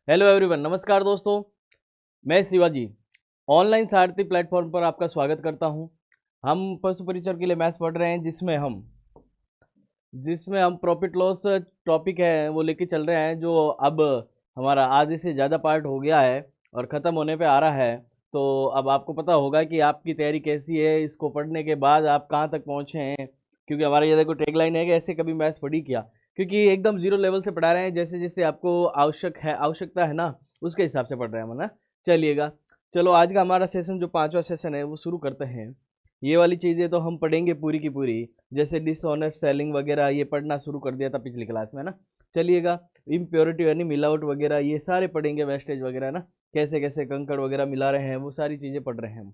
Hello everyone, नमस्कार दोस्तों। मैं शिवाजी ऑनलाइन सारथी प्लेटफॉर्म पर आपका स्वागत करता हूं। हम पशु परिचर के लिए मैथ्स पढ़ रहे हैं, जिसमें हम प्रॉफिट लॉस टॉपिक है वो लेके चल रहे हैं, जो अब हमारा आधे से ज़्यादा पार्ट हो गया है और ख़त्म होने पे आ रहा है। तो अब आपको पता होगा कि आपकी तैयारी कैसी है, इसको पढ़ने के बाद आप कहाँ तक पहुँचे हैं। क्योंकि हमारा ये देखो टैगलाइन है कि ऐसे कभी मैथ्स पढ़ी किया, क्योंकि एकदम जीरो लेवल से पढ़ा रहे हैं, जैसे जैसे आपको आवश्यकता है ना, उसके हिसाब से पढ़ रहे हैं हम ना। चलिएगा, चलो आज का हमारा सेशन जो पांचवा सेशन है वो शुरू करते हैं। ये वाली चीज़ें तो हम पढ़ेंगे पूरी की पूरी, जैसे डिसऑनेस्ट सेलिंग वगैरह ये पढ़ना शुरू कर दिया था पिछली क्लास में ना। चलिएगा, इम्प्योरिटी यानी मिलावट वगैरह ये सारे पढ़ेंगे, वेस्टेज वगैरह ना, कैसे कैसे कंकड़ वगैरह मिला रहे हैं, वो सारी चीज़ें पढ़ रहे हैं हम।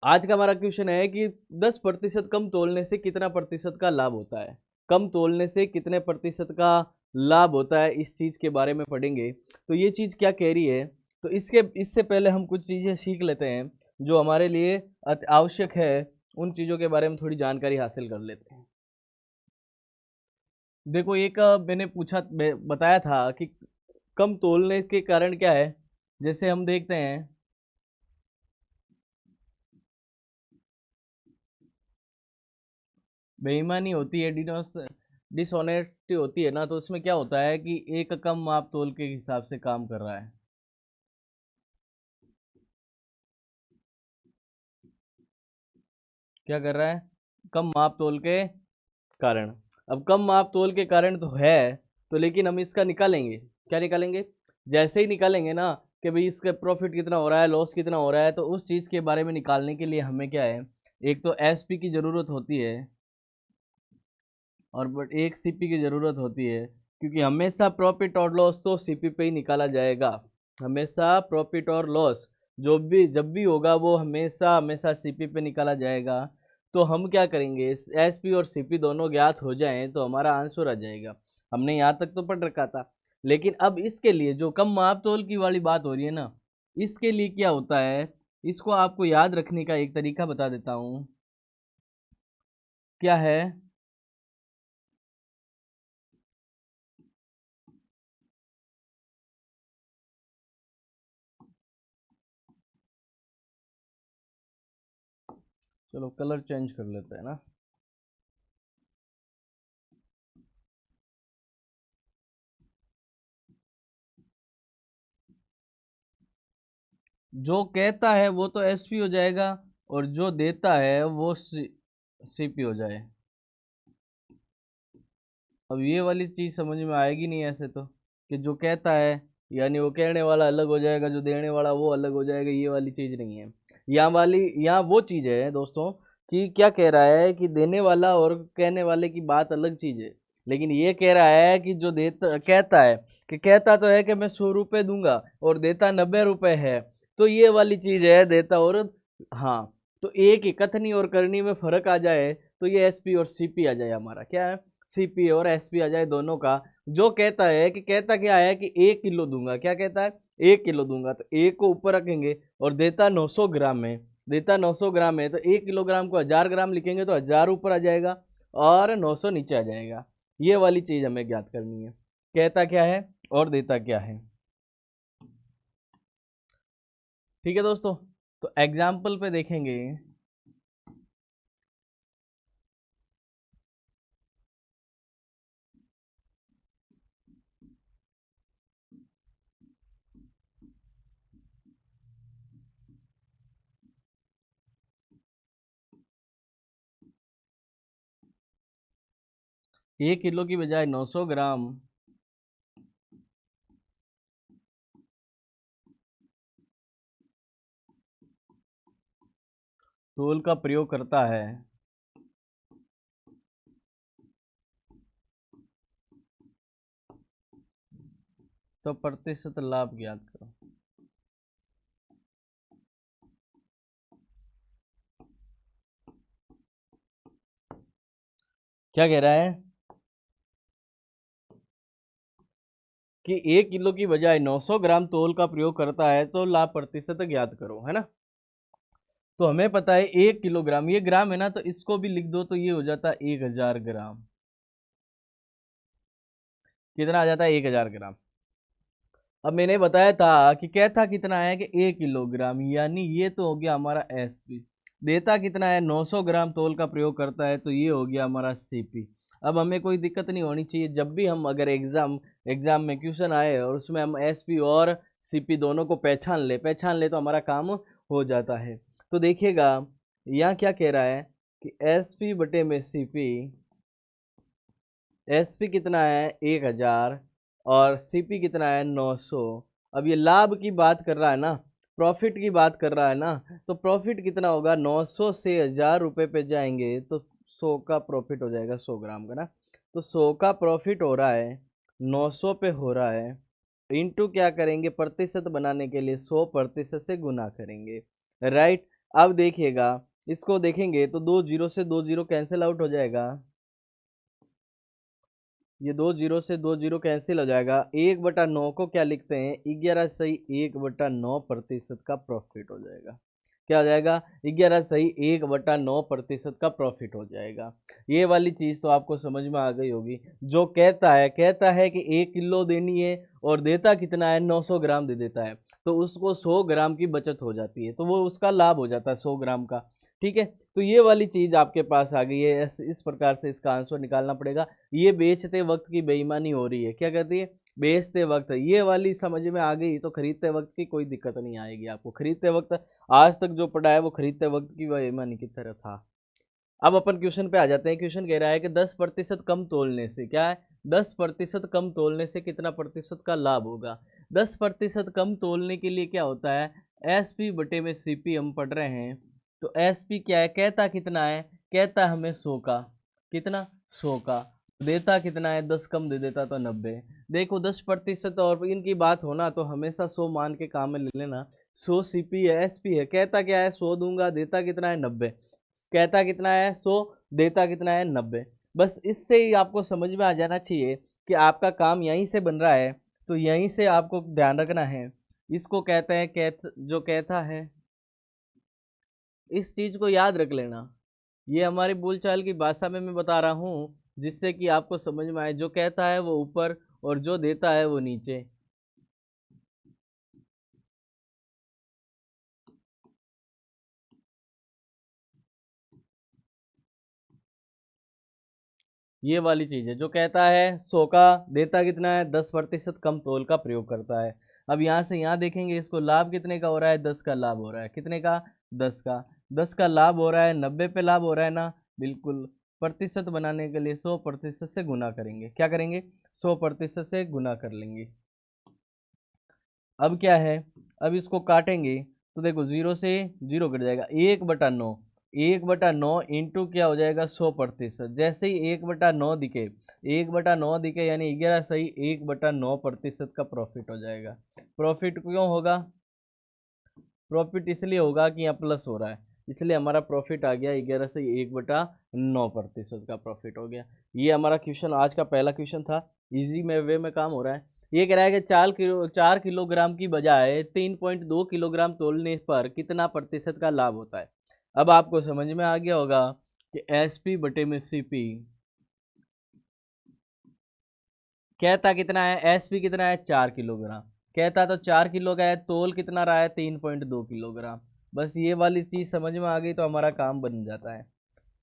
आज का हमारा क्वेश्चन है कि 10% कम तोलने से कितना प्रतिशत का लाभ होता है। कम तोलने से कितने प्रतिशत का लाभ होता है, इस चीज़ के बारे में पढ़ेंगे। तो ये चीज़ क्या कह रही है, तो इससे पहले हम कुछ चीज़ें सीख लेते हैं जो हमारे लिए अति आवश्यक है। उन चीज़ों के बारे में थोड़ी जानकारी हासिल कर लेते हैं। देखो, एक मैंने बताया था कि कम तोलने के कारण क्या है। जैसे हम देखते हैं, बेईमानी होती है, डिसऑनेस्टी होती है ना, तो उसमें क्या होता है कि एक कम माप तोल के हिसाब से काम कर रहा है। क्या कर रहा है? कम माप तोल के कारण। अब कम माप तोल के कारण तो है, तो लेकिन हम इसका निकालेंगे। क्या निकालेंगे? जैसे ही निकालेंगे ना कि भाई इसका प्रॉफिट कितना हो रहा है, लॉस कितना हो रहा है, तो उस चीज़ के बारे में निकालने के लिए हमें क्या है, एक तो एसपी की ज़रूरत होती है और बट एक सीपी की ज़रूरत होती है। क्योंकि हमेशा प्रॉफिट और लॉस तो सीपी पे ही निकाला जाएगा। हमेशा प्रॉफिट और लॉस जो भी जब भी होगा वो हमेशा हमेशा सीपी पे निकाला जाएगा। तो हम क्या करेंगे, एसपी और सीपी दोनों ज्ञात हो जाएं तो हमारा आंसर आ जाएगा। हमने यहाँ तक तो पढ़ रखा था। लेकिन अब इसके लिए जो कम माप तोल की वाली बात हो रही है ना, इसके लिए क्या होता है, इसको आपको याद रखने का एक तरीका बता देता हूँ। क्या है? चलो कलर चेंज कर लेते हैं ना। जो कहता है वो तो एसपी हो जाएगा, और जो देता है वो सीपी हो जाए। अब ये वाली चीज समझ में आएगी नहीं ऐसे तो, कि जो कहता है यानी वो कहने वाला अलग हो जाएगा, जो देने वाला वो अलग हो जाएगा, ये वाली चीज नहीं है। यहाँ वो चीज है दोस्तों, कि क्या कह रहा है कि देने वाला और कहने वाले की बात अलग चीज है। लेकिन ये कह रहा है कि जो देता कहता है, कि कहता तो है कि मैं 100 रुपये दूंगा और देता 90 रुपये है। तो ये वाली चीज है, देता और, हाँ। तो एक ही कथनी और करनी में फर्क आ जाए तो ये एसपी और सीपी आ जाए, हमारा क्या है, सीपी और एसपी आ जाए दोनों का। जो कहता है कि कहता क्या है कि 1 किलो दूंगा, क्या कहता है, 1 किलो दूंगा, तो एक को ऊपर रखेंगे। और देता 900 ग्राम है, देता 900 ग्राम है, तो 1 किलोग्राम को 1000 ग्राम लिखेंगे तो 1000 ऊपर आ जाएगा और 900 नीचे आ जाएगा। ये वाली चीज हमें ज्ञात करनी है, कहता क्या है और देता क्या है। ठीक है दोस्तों, तो एग्जाम्पल पे देखेंगे। 1 किलो की बजाय 900 ग्राम तोल का प्रयोग करता है, तो प्रतिशत लाभ ज्ञात करो। क्या कह रहा है कि 1 किलो की बजाय 900 ग्राम तोल का प्रयोग करता है, तो लाभ प्रतिशत ज्ञात करो, है ना। तो हमें पता है 1 किलोग्राम, ये ग्राम है ना, तो इसको भी लिख दो तो ये हो जाता है 1000 ग्राम। कितना आ जाता है? 1000 ग्राम। अब मैंने बताया था कि कहता कितना है कि 1 किलोग्राम, यानी ये तो हो गया हमारा एसपी। देता कितना है 900 ग्राम तौल का प्रयोग करता है, तो ये हो गया हमारा सीपी। अब हमें कोई दिक्कत नहीं होनी चाहिए, जब भी हम अगर एग्जाम में क्वेश्चन आए और उसमें हम एसपी और सीपी दोनों को पहचान ले तो हमारा काम हो जाता है। तो देखिएगा यहाँ क्या कह रहा है कि एसपी बटे में सीपी, एसपी कितना है 1000 और सीपी कितना है 900। अब ये लाभ की बात कर रहा है ना, प्रॉफिट की बात कर रहा है ना, तो प्रॉफिट कितना होगा, 900 से 1000 रुपये पे जाएंगे तो 100 का प्रॉफिट हो जाएगा, 100 ग्राम का ना। तो 100 का प्रॉफिट हो रहा है, 900 पे हो रहा है, इंटू क्या करेंगे, प्रतिशत बनाने के लिए 100% से गुना करेंगे, राइट। अब देखिएगा इसको देखेंगे तो 2 जीरो से 2 जीरो कैंसिल आउट हो जाएगा, ये 2 जीरो से 2 जीरो कैंसिल हो जाएगा। 1/9 को क्या लिखते हैं, 11/1/9% का प्रॉफिट हो जाएगा। क्या हो जाएगा, 11/1/9% का प्रॉफिट हो जाएगा। ये वाली चीज़ तो आपको समझ में आ गई होगी। जो कहता है कि 1 किलो देनी है और देता कितना है, 900 ग्राम दे देता है, तो उसको 100 ग्राम की बचत हो जाती है, तो वो उसका लाभ हो जाता है 100 ग्राम का। ठीक है, तो ये वाली चीज़ आपके पास आ गई है, इस प्रकार से इसका आंसर निकालना पड़ेगा। ये बेचते वक्त की बेईमानी हो रही है, क्या कहती है, बेचते वक्त, ये वाली समझ में आ गई तो खरीदते वक्त की कोई दिक्कत नहीं आएगी आपको। खरीदते वक्त आज तक जो पढ़ा है वो खरीदते वक्त की बेईमानी की तरह था। अब अपन क्वेश्चन पे आ जाते हैं। क्वेश्चन कह रहा है कि 10% कम तोलने से, क्या है, 10% कम तोलने से कितना प्रतिशत का लाभ होगा। 10% कम तोलने के लिए क्या होता है, एस पी बटे में सी पी हम पढ़ रहे हैं। तो एस पी क्या है, कहता कितना है, कहता हमें 100 का, कितना, 100 का। देता कितना है, 10 कम दे देता तो 90। देखो 10% और इनकी बात होना तो हमेशा 100 मान के काम में ले लेना। 100 सी पी है, एस पी है, कहता क्या है 100 दूंगा, देता कितना है 90। कहता कितना है 100, देता कितना है 90। बस इससे ही आपको समझ में आ जाना चाहिए कि आपका काम यहीं से बन रहा है, तो यहीं से आपको ध्यान रखना है। इसको कहते हैं जो कहता है, इस चीज को याद रख लेना। ये हमारी बोलचाल की भाषा में मैं बता रहा हूँ, जिससे कि आपको समझ में आए। जो कहता है वो ऊपर और जो देता है वो नीचे। ये वाली चीज है, जो कहता है 100 का, देता कितना है, 10% कम तोल का प्रयोग करता है। अब यहाँ से यहाँ देखेंगे इसको, लाभ कितने का हो रहा है, 10 का लाभ हो रहा है, कितने का, 10 का। 10 का लाभ हो रहा है, 90 पे लाभ हो रहा है ना, बिल्कुल। प्रतिशत बनाने के लिए 100% से गुना करेंगे, क्या करेंगे, 100% से गुना कर लेंगे। अब क्या है, अब इसको काटेंगे तो देखो 0 से 0 कट जाएगा, 1/9, 1/9 इंटू क्या हो जाएगा, 100%। जैसे ही 1/9 दिखे, 1/9 दिखे यानी 11 सही 1/9% का प्रॉफिट हो जाएगा। प्रॉफिट क्यों होगा, प्रॉफिट इसलिए होगा कि यहाँ प्लस हो रहा है, इसलिए हमारा प्रॉफिट आ गया 11 से 1/9% का प्रॉफिट हो गया। ये हमारा क्वेश्चन आज का पहला क्वेश्चन था। इजी में वे में काम हो रहा है। ये कह रहा है कि 4 किलोग्राम की बजाय 3.2 किलोग्राम तोलने पर कितना प्रतिशत का लाभ होता है। अब आपको समझ में आ गया होगा कि एस पी बटे में सी पी, कहता कितना है, एस पी कितना है 4 किलोग्राम, कहता तो 4 किलो का है, तोल कितना रहा है 3.2 किलोग्राम। बस ये वाली चीज समझ में आ गई तो हमारा काम बन जाता है।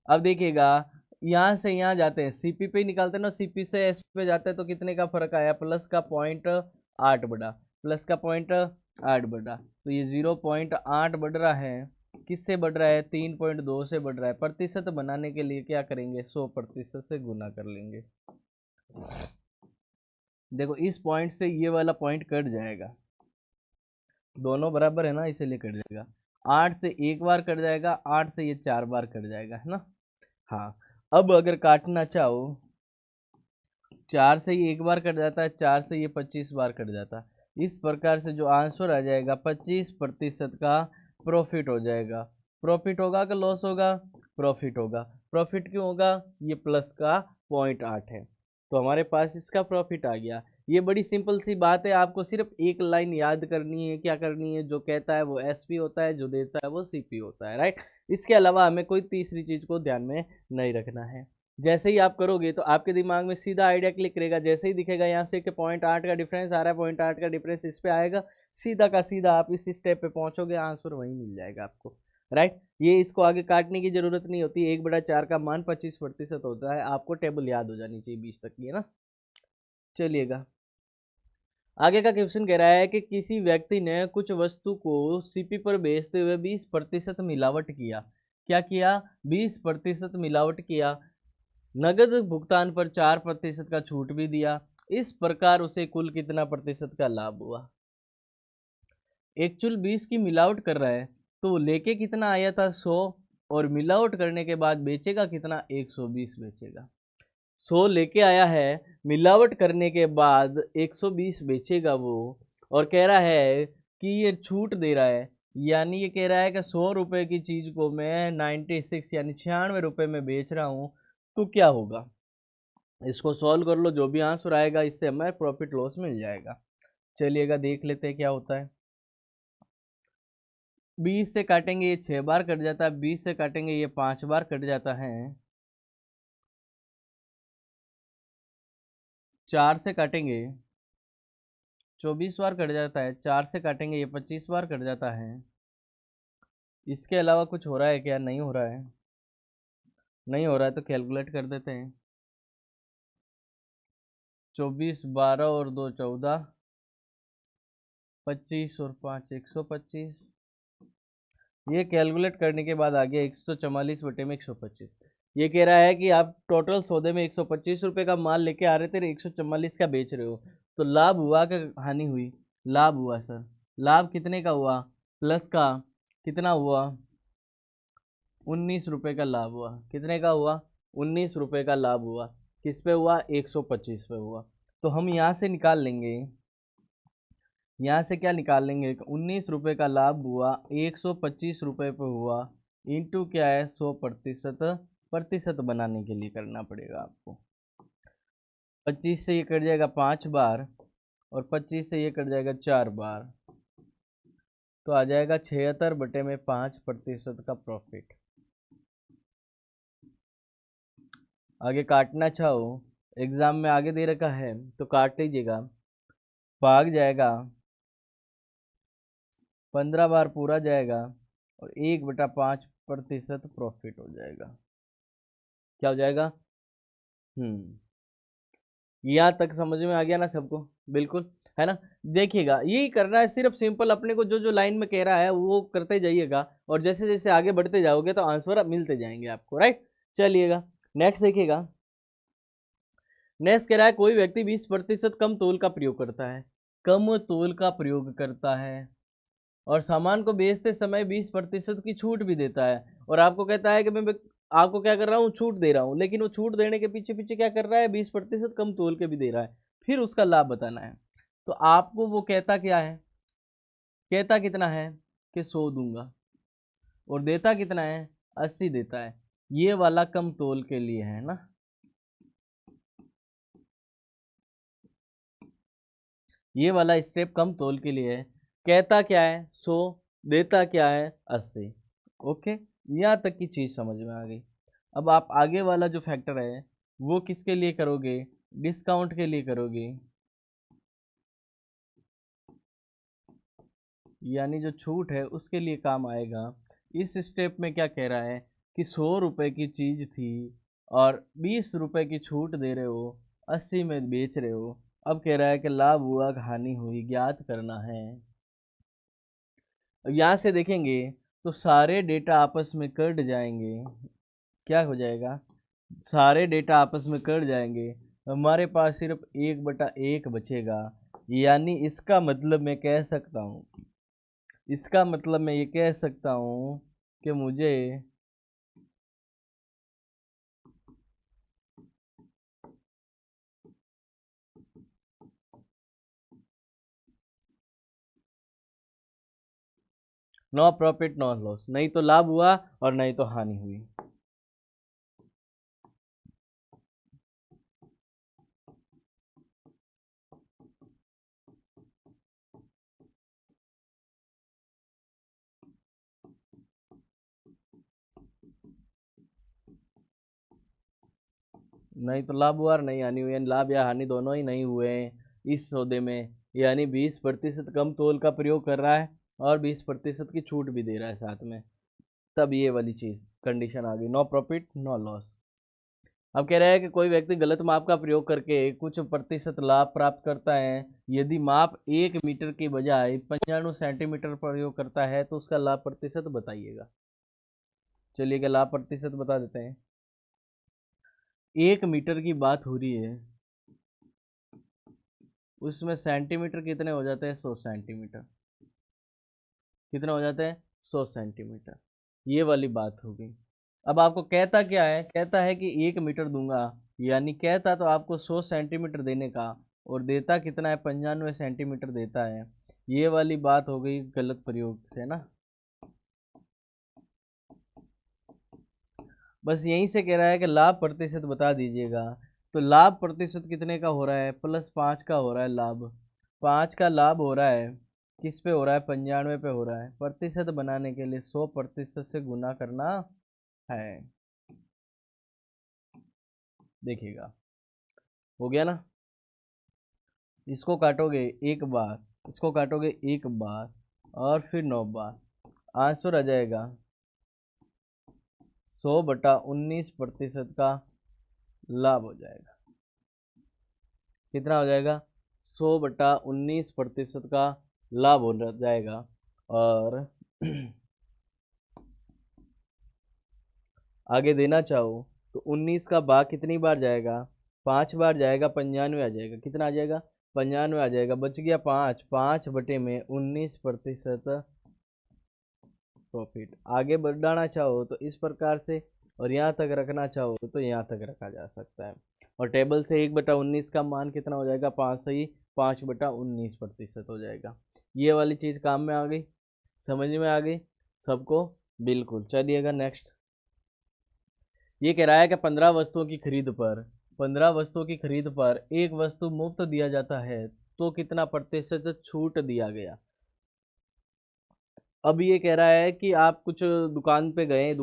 अब देखिएगा यहाँ से यहाँ जाते हैं, सीपी पे ही निकालते हैं ना, सीपी से एसपी पे जाते हैं तो कितने का फर्क आया, प्लस का 0.8 बढ़ा, प्लस का 0.8 बढ़ा, तो ये 0.8 बढ़ रहा है। किससे बढ़ रहा है, 3.2 से बढ़ रहा है। प्रतिशत बनाने के लिए क्या करेंगे, 100% से गुना कर लेंगे। देखो इस पॉइंट से ये वाला पॉइंट कट जाएगा, दोनों बराबर है ना, इसीलिए कट जाएगा। 8 से एक बार कट जाएगा, 8 से ये 4 बार कट जाएगा, है ना। हाँ, अब अगर काटना चाहो, 4 से ही एक बार कट जाता है, 4 से ये 25 बार कट जाता है। इस प्रकार से जो आंसर आ जाएगा 25% का प्रॉफिट हो जाएगा। प्रॉफिट होगा कि लॉस होगा, प्रॉफिट होगा। प्रॉफिट क्यों होगा, ये प्लस का 0.8 है, तो हमारे पास इसका प्रॉफिट आ गया। ये बड़ी सिंपल सी बात है, आपको सिर्फ एक लाइन याद करनी है। क्या करनी है, जो कहता है वो एसपी होता है, जो देता है वो सीपी होता है, राइट। इसके अलावा हमें कोई तीसरी चीज को ध्यान में नहीं रखना है। जैसे ही आप करोगे तो आपके दिमाग में सीधा आइडिया क्लिक करेगा, जैसे ही दिखेगा यहाँ से कि 0.8 का डिफरेंस आ रहा है, 0.8 का डिफरेंस इस पे आएगा, सीधा का सीधा आप इस स्टेप पे पहुंचोगे, आंसर वहीं मिल जाएगा आपको, राइट। ये इसको आगे काटने की जरूरत नहीं होती, 1/4 का मान 25% होता है, आपको टेबल याद हो जानी चाहिए 20 तक की, है ना। चलिएगा, आगे का क्वेश्चन कह रहा है कि किसी व्यक्ति ने कुछ वस्तु को सीपी पर बेचते हुए 20% मिलावट किया। क्या किया? 20% मिलावट किया। नगद भुगतान पर 4% का छूट भी दिया। इस प्रकार उसे कुल कितना प्रतिशत का लाभ हुआ? एक्चुअल 20 की मिलावट कर रहा है, तो लेके कितना आया था 100, और मिलावट करने के बाद बेचेगा कितना? 120 बेचेगा। 100 लेके आया है, मिलावट करने के बाद 120 बेचेगा वो, और कह रहा है कि ये छूट दे रहा है, यानी ये कह रहा है कि 100 रुपए की चीज को मैं 96 यानी 96 रुपए में बेच रहा हूं, तो क्या होगा? इसको सॉल्व कर लो, जो भी आंसर आएगा इससे हमें प्रॉफिट लॉस मिल जाएगा। चलिएगा देख लेते हैं क्या होता है। 20 से काटेंगे ये 6 बार कट जाता है, 20 से काटेंगे ये 5 बार कट जाता है, 4 से काटेंगे 24 बार कट जाता है, 4 से काटेंगे ये 25 बार कट जाता है। इसके अलावा कुछ हो रहा है क्या? नहीं हो रहा है। नहीं हो रहा है तो कैलकुलेट कर देते हैं। 24, 12 और 2 14, 25 और 5 125। ये कैलकुलेट करने के बाद आ गया 144/125। ये कह रहा है कि आप टोटल सौदे में 125 रुपये का माल लेके आ रहे थे, 144 का बेच रहे हो, तो लाभ हुआ कि हानि हुई? लाभ हुआ सर। लाभ कितने का हुआ? प्लस का कितना हुआ? 19 रुपये का लाभ हुआ। कितने का हुआ? 19 रुपये का लाभ हुआ। किस पे हुआ? 125 पे हुआ। तो हम यहाँ से निकाल लेंगे, यहाँ से क्या निकाल लेंगे? 19 रुपये का लाभ हुआ, 125 रुपये पे हुआ, इंटू क्या है? 100%। प्रतिशत बनाने के लिए करना पड़ेगा आपको। 25 से ये कट जाएगा 5 बार, और 25 से ये कट जाएगा 4 बार, तो आ जाएगा 76/5% का प्रॉफिट। आगे काटना चाहो, एग्जाम में आगे दे रखा है तो काट लीजिएगा। भाग जाएगा, 15 बार पूरा जाएगा, और 1/5% प्रॉफिट हो जाएगा। क्या हो जाएगा? यहाँ तक समझ में आ गया ना सबको? बिल्कुल, है ना। देखिएगा, यही करना है, सिर्फ सिंपल अपने को जो जो लाइन में कह रहा है वो करते जाइएगा, और जैसे जैसे आगे बढ़ते जाओगे तो आंसर मिलते जाएंगे आपको, राइट। चलिएगा, नेक्स्ट देखिएगा। नेक्स्ट कह रहा है कोई व्यक्ति 20% कम तौल का प्रयोग करता है, कम तौल का प्रयोग करता है, और सामान को बेचते समय 20% की छूट भी देता है, और आपको कहता है कि मैं आपको क्या कर रहा हूँ? छूट दे रहा हूँ, लेकिन वो छूट देने के पीछे पीछे क्या कर रहा है? 20% कम तोल के भी दे रहा है, फिर उसका लाभ बताना है। तो आपको वो कहता क्या है? कहता कितना है? कि 100 दूंगा, और देता कितना है? 80 देता है। ये वाला कम तोल के लिए है ना, ये वाला स्टेप कम तोल के लिए है। कहता क्या है? 100, देता क्या है? 80। ओके, यहाँ तक की चीज समझ में आ गई। अब आप आगे वाला जो फैक्टर है वो किसके लिए करोगे? डिस्काउंट के लिए करोगे, यानी जो छूट है उसके लिए काम आएगा। इस स्टेप में क्या कह रहा है कि 100 रुपए की चीज थी, और 20 रुपए की छूट दे रहे हो, 80 में बेच रहे हो। अब कह रहा है कि लाभ हुआ कि हानि हुई, ज्ञात करना है। अब यहाँ से देखेंगे तो सारे डेटा आपस में कट जाएंगे। क्या हो जाएगा? सारे डेटा आपस में कट जाएंगे, हमारे पास सिर्फ 1/1 बचेगा। यानी इसका मतलब मैं ये कह सकता हूँ कि मुझे 'नो प्रॉफिट नो लॉस', नहीं तो लाभ हुआ और नहीं तो हानि हुई। नहीं तो लाभ हुआ और नहीं हानि हुई, यानी लाभ या हानि दोनों ही नहीं हुए हैं इस सौदे में। यानी 20% कम तोल का प्रयोग कर रहा है और 20% की छूट भी दे रहा है साथ में, तब ये वाली चीज़ कंडीशन आ गई, नो प्रॉफिट नो लॉस। अब कह रहा है कि कोई व्यक्ति गलत माप का प्रयोग करके कुछ प्रतिशत लाभ प्राप्त करता है। यदि माप 1 मीटर की बजाय 95 सेंटीमीटर प्रयोग करता है तो उसका लाभ प्रतिशत बताइएगा। चलिए क्या लाभ प्रतिशत बता देते हैं। 1 मीटर की बात हो रही है, उसमें सेंटीमीटर कितने हो जाते हैं, 100 सेंटीमीटर। कितने हो जाते हैं, 100 सेंटीमीटर। ये वाली बात होगी। अब आपको कहता क्या है, कहता है कि 1 मीटर दूंगा, यानी कहता तो आपको 100 सेंटीमीटर देने का, और देता कितना है, 95 सेंटीमीटर देता है। ये वाली बात हो गई गलत प्रयोग से ना। बस यहीं से कह रहा है कि लाभ प्रतिशत बता दीजिएगा। तो लाभ प्रतिशत कितने का हो रहा है, +5 का हो रहा है लाभ। 5 का लाभ हो रहा है, किस पे हो रहा है, 95 पे हो रहा है। प्रतिशत बनाने के लिए 100% से गुना करना है। देखिएगा हो गया ना। इसको काटोगे एक बार, इसको काटोगे एक बार, और फिर 9 बार, आंसर आ जाएगा 100/19% का लाभ हो जाएगा। कितना हो जाएगा, 100/19% का लाभ हो जाएगा। और आगे देना चाहो तो 19 का भाग कितनी बार जाएगा, 5 बार जाएगा, 95 आ जाएगा। कितना आ जाएगा, 95 आ जाएगा। बच गया 5, 5/19% प्रॉफिट। आगे बढ़ाना चाहो तो इस प्रकार से, और यहाँ तक रखना चाहो तो यहाँ तक रखा जा सकता है। और टेबल से 1/19 का मान कितना हो जाएगा, 5 से ही 5/19% हो जाएगा। ये वाली चीज़ काम में आ गई, समझ में आ गई सबको, बिल्कुल। चलिएगा नेक्स्ट। ये कह रहा है कि 15 वस्तुओं की खरीद पर, 15 वस्तुओं की खरीद पर एक वस्तु मुफ्त दिया जाता है तो कितना प्रतिशत छूट दिया गया। अब ये कह रहा है कि आप कुछ दुकान पे गए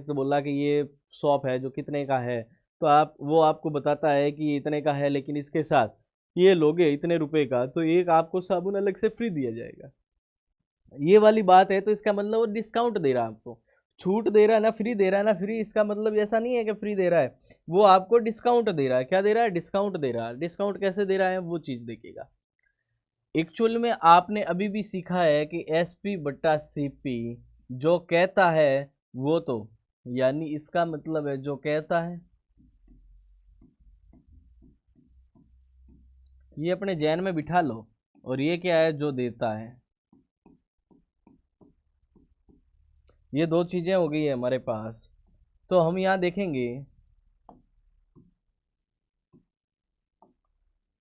तो बोला कि ये शॉप है जो कितने का है, तो आप वो आपको बताता है कि ये इतने का है, लेकिन इसके साथ ये लोगे इतने रुपए का तो एक आपको साबुन अलग से फ्री दिया जाएगा। ये वाली बात है, तो इसका मतलब वो डिस्काउंट दे रहा है आपको, छूट दे रहा है ना, फ्री दे रहा है ना। फ्री इसका मतलब ऐसा नहीं है कि फ्री दे रहा है, वो आपको डिस्काउंट दे रहा है। क्या दे रहा है, डिस्काउंट दे रहा है। डिस्काउंट कैसे दे रहा है वो चीज़ देखिएगा। एक्चुअल में आपने अभी भी सीखा है कि SP/CP जो कहता है वो तो, यानी इसका मतलब है जो कहता है, ये अपने जहन में बिठा लो। और ये क्या है, जो देता है। ये दो चीजें हो गई है हमारे पास। तो हम यहाँ देखेंगे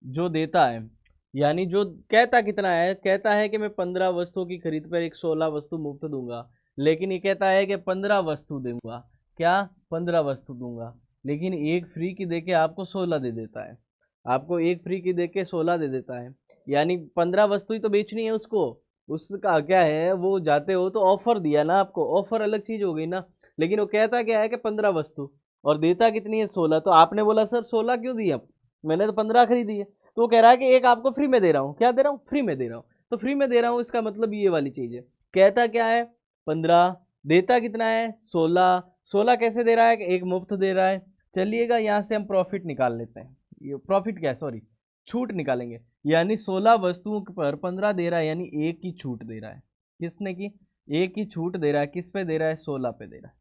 जो देता है, यानी जो कहता कितना है, कहता है कि मैं 15 वस्तुओं की खरीद पर एक 16 वस्तु मुफ्त दूंगा, लेकिन ये कहता है कि 15 वस्तु दूंगा। क्या, 15 वस्तु दूंगा, लेकिन एक फ्री की देके आपको 16 दे देता है। आपको एक फ्री की देके 16 दे देता है, यानी 15 वस्तु ही तो बेचनी है उसको। उसका क्या है, वो जाते हो तो ऑफर दिया ना आपको, ऑफर अलग चीज हो गई ना। लेकिन वो कहता क्या है कि 15 वस्तु, और देता कितनी है, 16। तो आपने बोला सर 16 क्यों दिया, मैंने तो 15 खरीदी है। तो वो कह रहा है कि एक आपको फ्री में दे रहा हूँ। क्या दे रहा हूँ, फ्री में दे रहा हूँ। तो फ्री में दे रहा हूँ इसका मतलब ये वाली चीज है। कहता क्या है, 15, देता कितना है, 16। 16 कैसे दे रहा है कि एक मुफ्त दे रहा है। चलिएगा यहाँ से हम प्रॉफिट निकाल लेते हैं। ये प्रॉफिट क्या है, सॉरी, छूट निकालेंगे। यानी 16 वस्तुओं पर 15 दे रहा है, यानी एक की छूट दे रहा है। किसने की, एक की छूट दे रहा है। किस पे दे रहा है, 16 पे दे रहा है।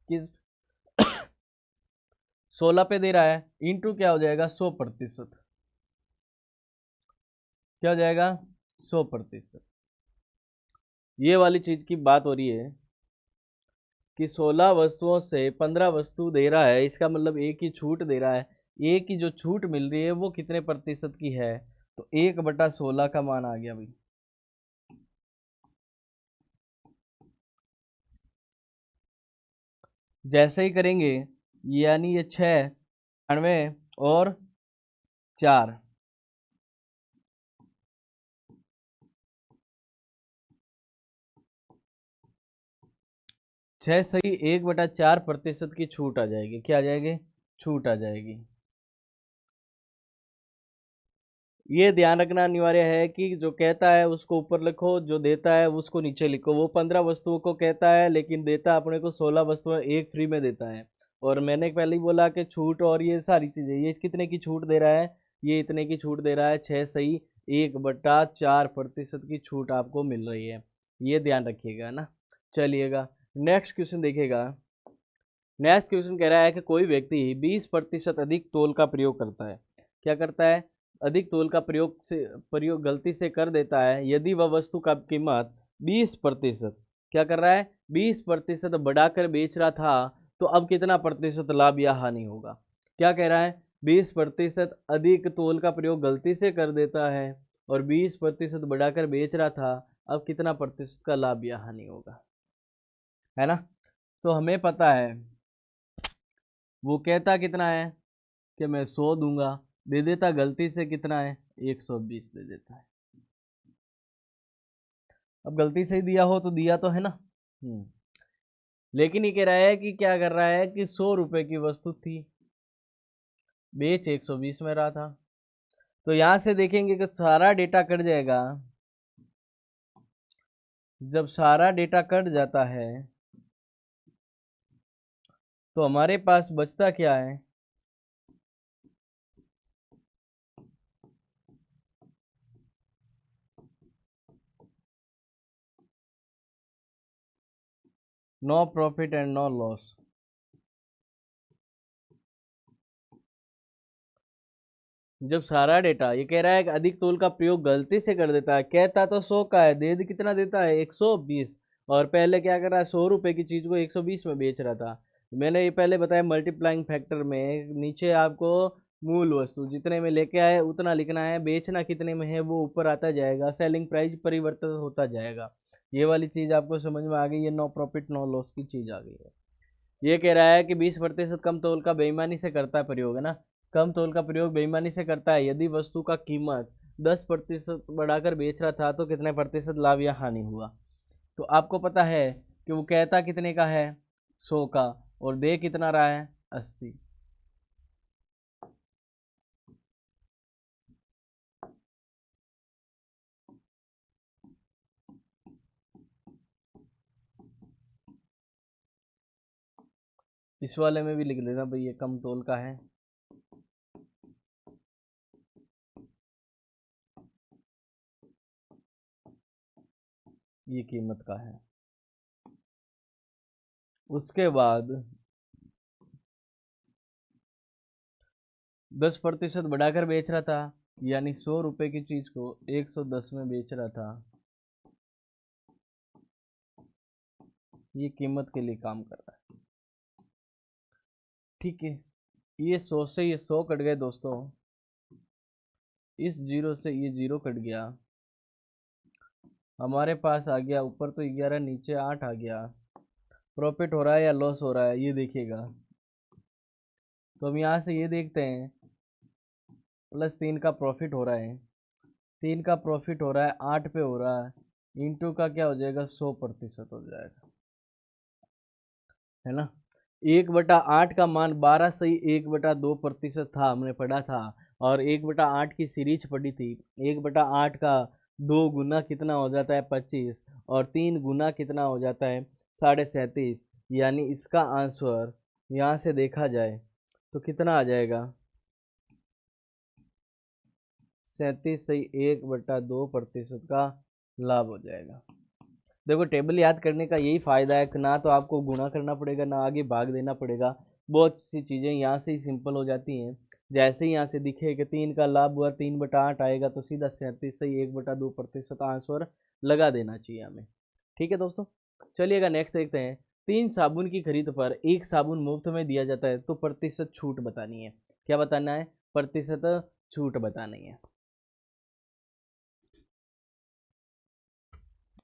किस, 16 पे दे रहा है, इंटू क्या हो जाएगा, 100%। क्या हो जाएगा, 100%। ये वाली चीज की बात हो रही है कि 16 वस्तुओं से 15 वस्तु दे रहा है, इसका मतलब एक ही छूट दे रहा है। एक की जो छूट मिल रही है वो कितने प्रतिशत की है, तो 1/16 का मान आ गया भाई। जैसे ही करेंगे, यानी ये 6, 98 और 4, 6 सही 1/4% की छूट आ जाएगी। क्या आ जाएगी, छूट आ जाएगी। ये ध्यान रखना अनिवार्य है कि जो कहता है उसको ऊपर लिखो, जो देता है उसको नीचे लिखो। वो 15 वस्तुओं को कहता है लेकिन देता अपने को 16 वस्तुएं एक फ्री में देता है। और मैंने पहले ही बोला कि छूट और ये सारी चीजें, ये कितने की छूट दे रहा है, ये इतने की छूट दे रहा है, 6 सही 1/4% की छूट आपको मिल रही है। ये ध्यान रखिएगा ना। चलिएगा नेक्स्ट क्वेश्चन देखिएगा। नेक्स्ट क्वेश्चन कह रहा है कि कोई व्यक्ति 20% अधिक तोल का प्रयोग करता है। क्या करता है? अधिक तोल का प्रयोग गलती से कर देता है। यदि वह वस्तु का कीमत 20% क्या कर रहा है, 20% बढ़ाकर बेच रहा था, तो अब कितना प्रतिशत लाभ या हानि होगा? क्या कह रहा है? 20% अधिक तोल का प्रयोग गलती से कर देता है और 20% बढ़ाकर बेच रहा था, अब कितना प्रतिशत का लाभ या हानि होगा, है ना? तो हमें पता है वो कहता कितना है कि मैं 100 दूंगा, दे देता गलती से कितना है, 120 दे देता है। अब गलती से ही दिया हो तो दिया तो है ना। लेकिन ये कह रहा है कि क्या कर रहा है कि 100 रुपए की वस्तु थी, बेच 120 में रहा था। तो यहां से देखेंगे कि सारा डेटा कट जाएगा। जब सारा डेटा कट जाता है तो हमारे पास बचता क्या है, no profit and no loss. जब सारा डेटा, ये कह रहा है कि अधिक तोल का प्रयोग गलती से कर देता है, कहता तो 100 का है, दे कितना देता है, 120। और पहले क्या कर रहा है, 100 रुपए की चीज को 120 में बेच रहा था। मैंने ये पहले बताया मल्टीप्लाइंग फैक्टर में नीचे आपको मूल वस्तु जितने में लेके आए उतना लिखना है, बेचना कितने में है वो ऊपर आता जाएगा, सेलिंग प्राइस परिवर्तित होता जाएगा। ये वाली चीज आपको समझ में आ गई है, नो प्रॉफिट नो लॉस की चीज आ गई है। ये कह रहा है कि 20% कम तौल का बेईमानी से करता है प्रयोग, है ना। कम तौल का प्रयोग बेईमानी से करता है। यदि वस्तु का कीमत 10% बढ़ाकर बेच रहा था तो कितने प्रतिशत लाभ या हानि हुआ? तो आपको पता है कि वो कहता कितने का है, 100 का, और दे कितना रहा है, 80। इस वाले में भी लिख देना भाई ये कम तौल का है। ये कीमत का है। उसके बाद 10% बढ़ाकर बेच रहा था, यानी 100 रुपए की चीज को 110 में बेच रहा था। ये कीमत के लिए काम कर रहा है। ठीक है, ये 100 से ये 100 कट गए दोस्तों, इस जीरो से ये जीरो कट गया, हमारे पास आ गया ऊपर तो 11, नीचे 8 आ गया। प्रॉफिट हो रहा है या लॉस हो रहा है ये देखिएगा। तो हम यहाँ से ये देखते हैं +3 का प्रॉफिट हो रहा है, 3 का प्रॉफिट हो रहा है, 8 पे हो रहा है, इंटू का क्या हो जाएगा, 100% हो जाएगा, है ना। 1/8 का मान 12 सही 1/2% था, हमने पढ़ा था। और 1/8 की सीरीज पढ़ी थी। 1/8 का 2 गुना कितना हो जाता है, 25, और 3 गुना कितना हो जाता है, 37.5। यानी इसका आंसर यहाँ से देखा जाए तो कितना आ जाएगा, 37 सही 1/2% का लाभ हो जाएगा। देखो टेबल याद करने का यही फायदा है कि ना तो आपको गुणा करना पड़ेगा ना आगे भाग देना पड़ेगा। बहुत सी चीजें यहाँ से ही सिंपल हो जाती हैं। जैसे ही यहाँ से दिखे कि 3 का लाभ हुआ, 3/8 आएगा तो सीधा 37 से ही 1/2% आंसर लगा देना चाहिए हमें। ठीक है दोस्तों, चलिएगा नेक्स्ट देखते हैं। 3 साबुन की खरीद पर 1 साबुन मुफ्त में दिया जाता है तो प्रतिशत छूट बतानी है। क्या बताना है, प्रतिशत छूट बतानी है।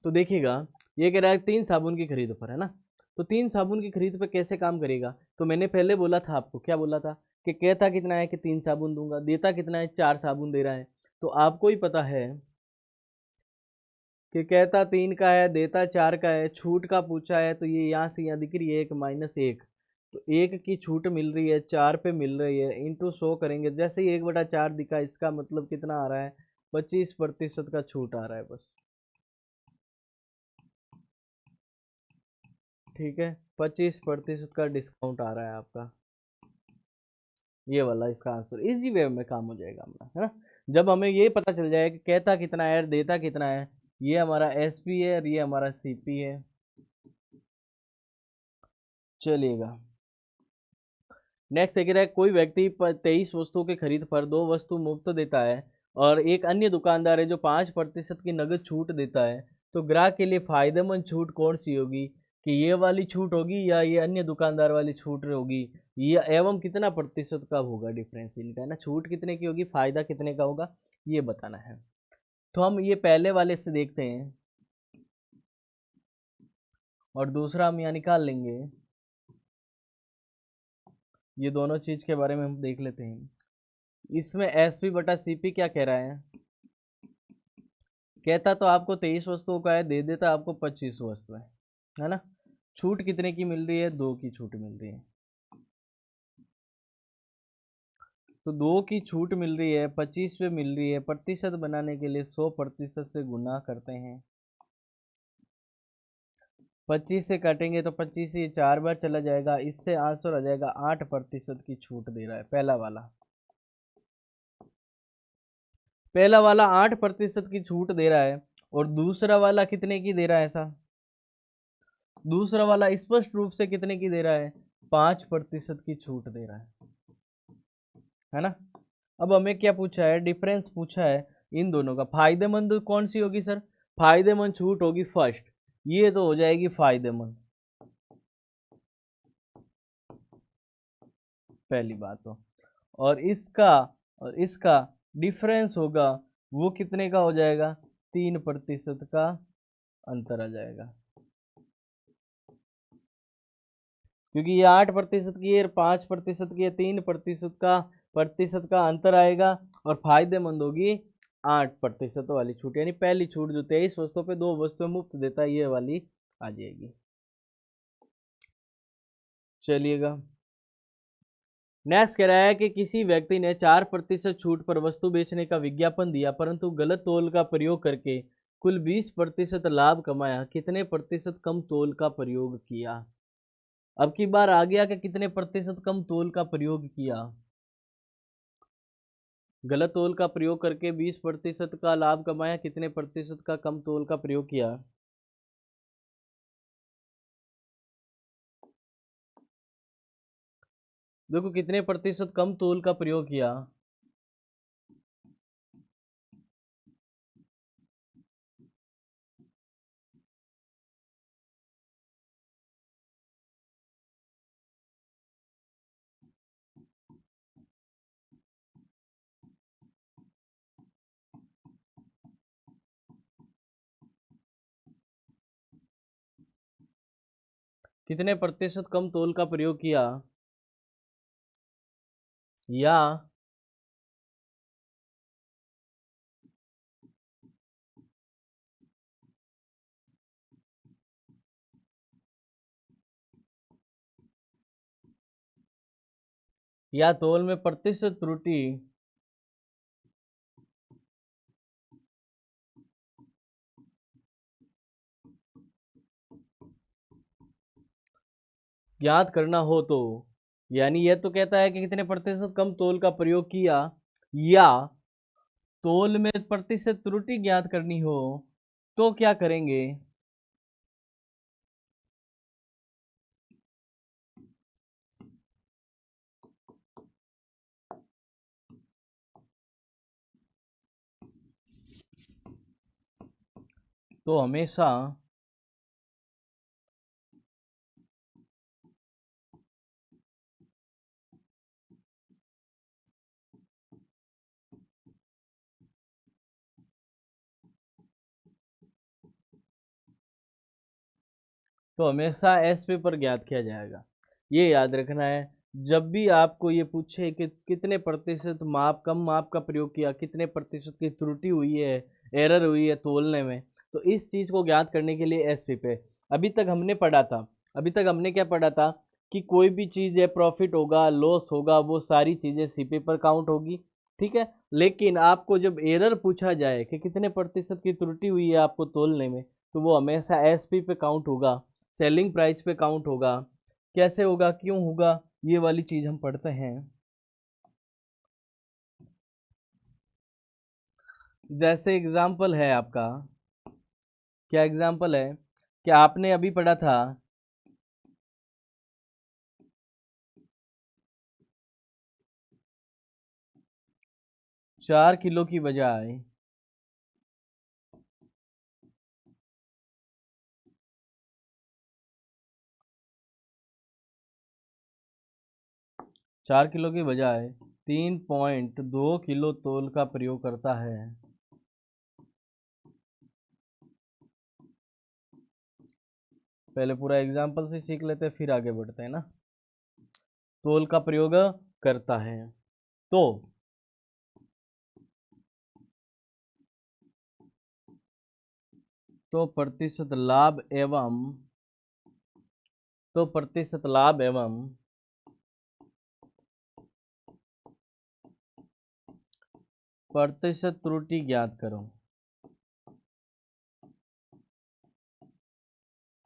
तो देखिएगा, ये कह रहा है 3 साबुन की खरीद पर, है ना। तो 3 साबुन की खरीद पर कैसे काम करेगा, तो मैंने पहले बोला था आपको, क्या बोला था कि कहता कितना है कि 3 साबुन दूंगा, देता कितना है, 4 साबुन दे रहा है। तो आपको ही पता है कि कहता 3 का है, देता 4 का है, छूट का पूछा है, तो ये यहाँ से यहाँ दिख रही है 1 - 1। तो 1 की छूट मिल रही है, 4 पे मिल रही है, इंटू 100 करेंगे, जैसे ही 1/4 दिखा, इसका मतलब कितना आ रहा है, 25% का छूट आ रहा है बस। ठीक है, 25% का डिस्काउंट आ रहा है आपका, ये वाला इसका आंसर। इजी वे में काम हो जाएगा हमारा, है ना। जब हमें ये पता चल जाए कि कहता कितना है और देता कितना है, ये हमारा एसपी है और ये हमारा सीपी है। चलिएगा, नेक्स्ट कह रहा है कोई व्यक्ति 23 वस्तुओं के खरीद पर 2 वस्तु मुफ्त देता है और एक अन्य दुकानदार है जो 5% की नगद छूट देता है, तो ग्राहक के लिए फायदेमंद छूट कौन सी होगी, कि ये वाली छूट होगी या ये अन्य दुकानदार वाली छूट होगी, ये एवं कितना प्रतिशत का होगा डिफरेंस इनका, है ना। छूट कितने की होगी, फायदा कितने का होगा, ये बताना है। तो हम ये पहले वाले से देखते हैं और दूसरा हम यहाँ निकाल लेंगे। ये दोनों चीज के बारे में हम देख लेते हैं। इसमें एसपी बटा सीपी क्या कह रहा है, कहता तो आपको 23 वस्तुओं का है, दे देता आपको 25 वस्तु है ना। छूट कितने की मिल रही है, 2 की छूट मिल रही है। तो 2 की छूट मिल रही है, 25 पे मिल रही है, प्रतिशत बनाने के लिए 100% से गुना करते हैं। 25 से काटेंगे तो 25 से 4 बार चला जाएगा, इससे आंसर आ जाएगा 8% की छूट दे रहा है पहला वाला। पहला वाला 8% की छूट दे रहा है, और दूसरा वाला कितने की दे रहा है ऐसा, दूसरा वाला स्पष्ट रूप से कितने की दे रहा है, 5% की छूट दे रहा है ना। अब हमें क्या पूछा है, डिफरेंस पूछा है इन दोनों का। फायदेमंद कौन सी होगी सर, फायदेमंद छूट होगी फर्स्ट, ये तो हो जाएगी फायदेमंद, पहली बात तो। और इसका डिफरेंस होगा, वो कितने का हो जाएगा, 3% का अंतर आ जाएगा, क्योंकि ये 8% की है, 5% की है, 3% का अंतर आएगा, और फायदेमंद होगी 8% वाली छूट, यानी पहली छूट जो 23 वस्तुओं पे 2 वस्तुएं मुफ्त देता है, ये वाली आ जाएगी। चलिएगा, नेक्स्ट कह रहा है कि किसी व्यक्ति ने 4% छूट पर वस्तु बेचने का विज्ञापन दिया, परंतु गलत तोल का प्रयोग करके कुल 20% लाभ कमाया, कितने प्रतिशत कम तोल का प्रयोग किया। अब की बार आ गया कि कितने प्रतिशत कम तोल का प्रयोग किया, गलत तोल का प्रयोग करके 20% का लाभ कमाया, कितने प्रतिशत का कम तोल का प्रयोग किया। देखो कितने प्रतिशत कम तोल का प्रयोग किया, कितने प्रतिशत कम तोल का प्रयोग किया, या तोल में प्रतिशत त्रुटि ज्ञात करना हो तो, यानी यह तो कहता है कि कितने प्रतिशत कम तोल का प्रयोग किया, या तोल में प्रतिशत त्रुटि ज्ञात करनी हो, तो क्या करेंगे, तो हमेशा एस पे पर ज्ञात किया जाएगा। ये याद रखना है, जब भी आपको ये पूछे कि कितने प्रतिशत माप का प्रयोग किया, कितने प्रतिशत की त्रुटि हुई है, एरर हुई है तोलने में, तो इस चीज को ज्ञात करने के लिए एस पे। अभी तक हमने पढ़ा था, अभी तक हमने क्या पढ़ा था, कि कोई भी चीज़ है, प्रॉफिट होगा, लॉस होगा, वो सारी चीज़ें सीपी पर काउंट होगी, ठीक है। लेकिन आपको जब एरर पूछा जाए कि कितने प्रतिशत की त्रुटि हुई है आपको तोलने में, तो वो हमेशा एसपी पे काउंट होगा, सेलिंग प्राइस पे काउंट होगा। कैसे होगा, क्यों होगा, ये वाली चीज़ हम पढ़ते हैं। जैसे एग्जाम्पल है आपका, क्या एग्जाम्पल है कि आपने अभी पढ़ा था 4 किलो की बजाय 4 किलो की बजाय 3.2 किलो तोल का प्रयोग करता है। पहले पूरा एग्जाम्पल से सीख लेते हैं, फिर आगे बढ़ते हैं ना। तोल का प्रयोग करता है तो प्रतिशत लाभ एवं प्रतिशत लाभ एवं प्रतिशत त्रुटि ज्ञात करो।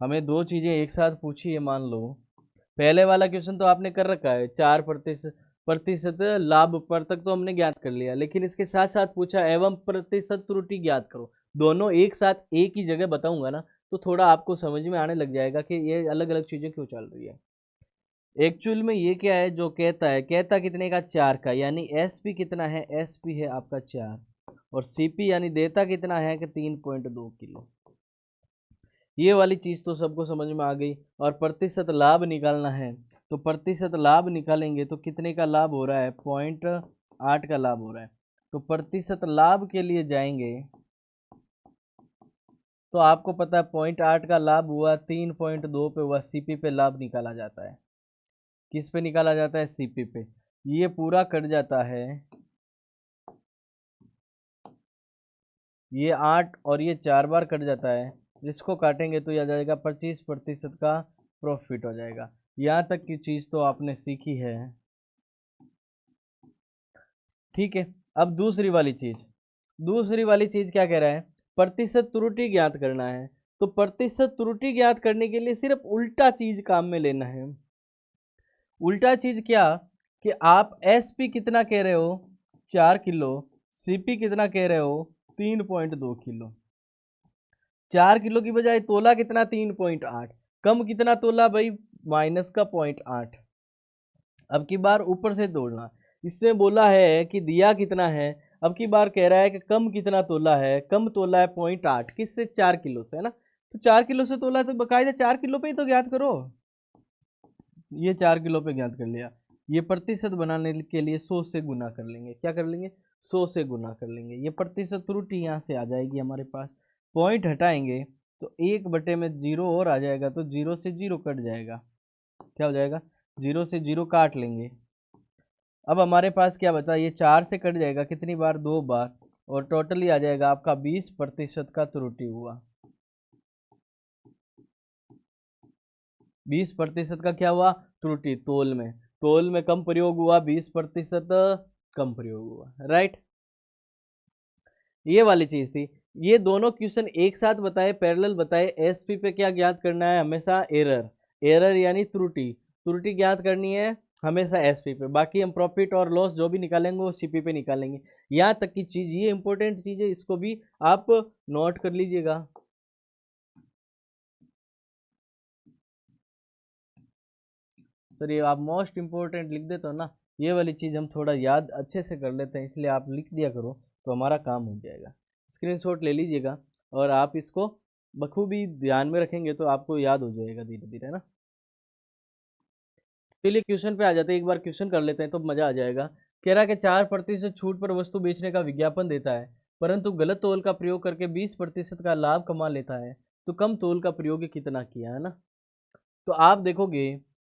हमें दो चीजें एक साथ पूछी है, मान लो पहले वाला क्वेश्चन तो आपने कर रखा है, 4% लाभ पर तक तो हमने ज्ञात कर लिया, लेकिन इसके साथ साथ पूछा एवं प्रतिशत त्रुटि ज्ञात करो। दोनों एक साथ एक ही जगह बताऊंगा ना, तो थोड़ा आपको समझ में आने लग जाएगा कि ये अलग अलग चीजें क्यों चल रही है। एक्चुअल में ये क्या है जो कहता है, कहता कितने का, 4 का, यानी एसपी कितना है, एसपी है आपका 4, और सीपी यानी देता कितना है कि 3.2 किलो। ये वाली चीज तो सबको समझ में आ गई। और प्रतिशत लाभ निकालना है, तो प्रतिशत लाभ निकालेंगे तो कितने का लाभ हो रहा है, 0.8 का लाभ हो रहा है। तो प्रतिशत लाभ के लिए जाएंगे तो आपको पता है 0.8 का लाभ हुआ, 3.2 पे हुआ, सीपी पे लाभ निकाला जाता है। किस पे निकाला जाता है, सीपी पे। ये पूरा कट जाता है, ये 8 और ये 4 बार कट जाता है, जिसको काटेंगे तो यह आ जाएगा 25% का प्रॉफिट हो जाएगा। यहाँ तक की चीज़ तो आपने सीखी है, ठीक है। अब दूसरी वाली चीज़ क्या कह रहा है, प्रतिशत त्रुटि ज्ञात करना है। तो प्रतिशत त्रुटि ज्ञात करने के लिए सिर्फ उल्टा चीज काम में लेना है। उल्टा चीज क्या, कि आप एसपी कितना कह रहे हो, 4 किलो, सीपी कितना कह रहे हो, 3.2 किलो। 4 किलो की बजाय तोला कितना, 3.8, कम कितना तोला भाई, माइनस का 0.8। अब की बार ऊपर से तोड़ना, इसमें बोला है कि दिया कितना है, अब की बार कह रहा है कि कम कितना तोला है, कम तोला है 0.8, किससे, 4 किलो से, है ना। तो 4 किलो से तोला तो बकायदा 4 किलो पे ही तो ज्ञात करो। ये 4 किलो पे ज्ञात कर लिया। ये प्रतिशत बनाने के लिए 100 से गुना कर लेंगे, क्या कर लेंगे, 100 से गुना कर लेंगे। ये प्रतिशत त्रुटि यहाँ से आ जाएगी हमारे पास, पॉइंट हटाएंगे तो 1 बटे में 0 और आ जाएगा, तो 0 से 0 कट जाएगा, क्या हो जाएगा, 0 से 0 काट लेंगे। अब हमारे पास क्या बचा, ये 4 से कट जाएगा कितनी बार, 2 बार, और टोटली आ जाएगा आपका 20% का त्रुटि हुआ। 20% का क्या हुआ, त्रुटि, तोल में कम प्रयोग हुआ, 20% कम प्रयोग हुआ, राइट। ये वाली चीज थी। ये दोनों क्वेश्चन एक साथ बताए, पैरेलल बताए। एसपी पे क्या ज्ञात करना है, हमेशा एरर, एरर यानी त्रुटि, त्रुटि ज्ञात करनी है हमेशा एसपी पे। बाकी हम प्रॉफिट और लॉस जो भी निकालेंगे वो सीपी पे निकालेंगे। यहाँ तक की चीज, ये इंपॉर्टेंट चीज है, इसको भी आप नोट कर लीजिएगा। सर ये आप मोस्ट इंपॉर्टेंट लिख देते हो ना, ये वाली चीज़ हम थोड़ा याद अच्छे से कर लेते हैं, इसलिए आप लिख दिया करो तो हमारा काम हो जाएगा। स्क्रीनशॉट ले लीजिएगा और आप इसको बखूबी ध्यान में रखेंगे तो आपको याद हो जाएगा धीरे धीरे ना। चलिए क्वेश्चन पे आ जाते हैं, एक बार क्वेश्चन कर लेते हैं तो मजा आ जाएगा। कह रहा है कि 4% छूट पर वस्तु बेचने का विज्ञापन देता है, परंतु गलत तोल का प्रयोग करके 20% का लाभ कमा लेता है, तो कम तोल का प्रयोग कितना किया, है ना। तो आप देखोगे